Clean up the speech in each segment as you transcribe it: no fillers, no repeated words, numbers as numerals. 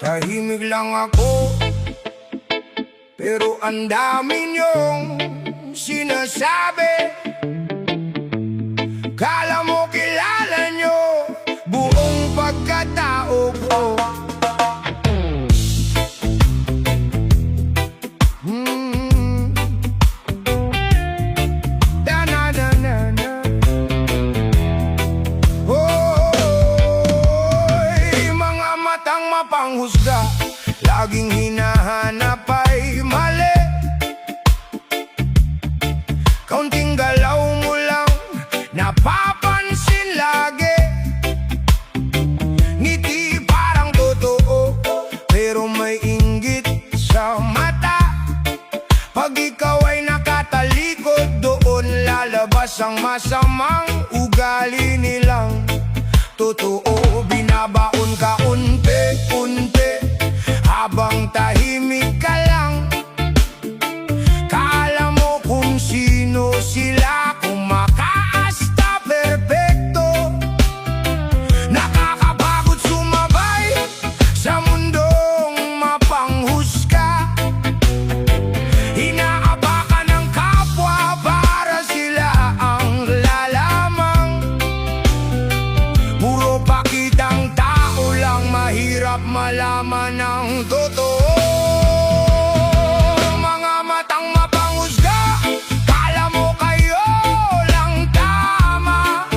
Tahimik lang ako, pero ang dami niyong sinasabi. Kala mo kilala niyo buong pagkatao ko. Da-na-na-na-na. Oy, mga matang mapanghusga, laging hinahanap ay mali. Kaunting galaw mo lang napapansin lagi. Ngiti parang totoo, pero may inggit sa mata. Pag ikaw ay nakatalikod, doon lalabas ang masamang ugali nilang totoo. Binabaon ka unti-unti habang tahimik ka lang. Kala mo kung sino sila, kung makaasta perpekto. Nakakapagod sumabay sa mundong mapanghusga. Inaapakan ng kapwa para sila ang lalamang. Puro pakitang tao lang, mahirap malaman ang totoo. Mga matang mapanghusga, kala mo kayo lang tama.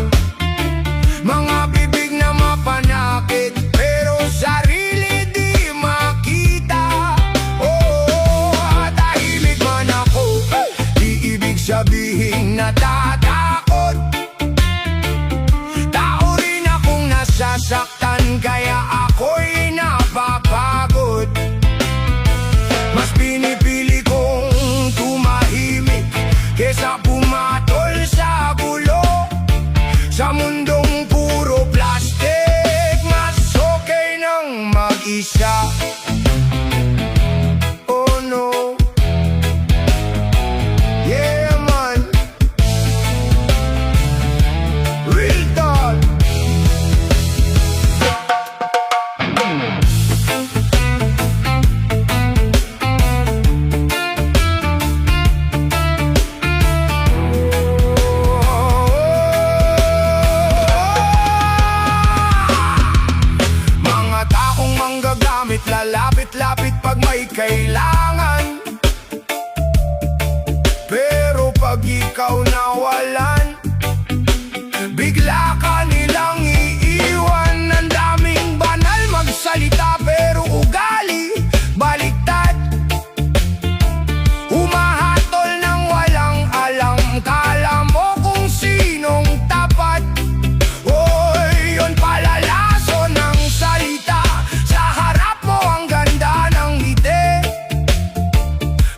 Mga bibig na mapanakit, pero sarili di makita. Oo, tahimik man ako, di ibig sabihin natatakot. Tao rin akong nasasaktan, kaya ako'y napapagod. Mas pinipili kong tumahimik kesa pumatol sa gulo. Sa mundong puro plastic, mas okay nang mag-isa. Oh no, yeah man, real talk. Mga taong manggagamit, lalapit-lapit pag may kailangan. Pero pag ikaw nawalan, bigla ka nilang iiwan. Ang daming banal magsalita, pero ugali baliktad. Humahatol ng walang alam, kala mo kung sinong tapat. Oy, yun pala laso ng salita. Sa harap mo ang ganda ng ngiti,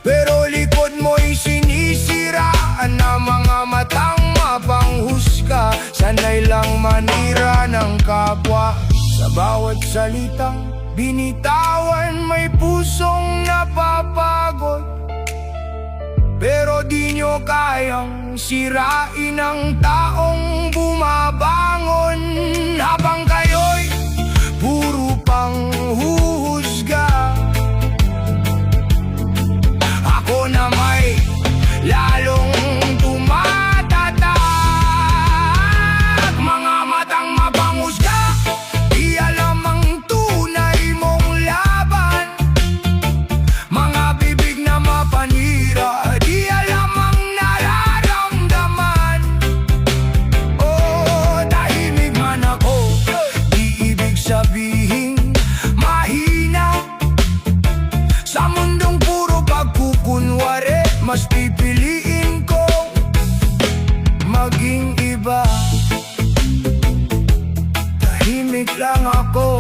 pero likod mo'y sinisiraan ng mga matang mapanghusga. Sanay lang manira ng kapwa. Sa bawat salitang binitawan, may pusong napapagod. Pero di nyo kayang sirain ang taong bumabangon. Habang kayo'y puro panghuhusga, ako na may lalong tumatatak. Mga matang mapanghusga, di alam ang tunay mong laban. Mga bibig na mapanira, di alam ang nararamdaman. Oh, tahimik man ako, di ibig sabihin mahina. Sa mundong puro pagkukunwari, mas pipiliin ko maging iba. Tahimik lang ako,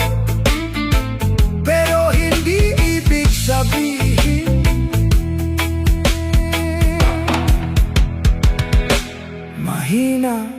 pero hindi ibig sabihin mahina.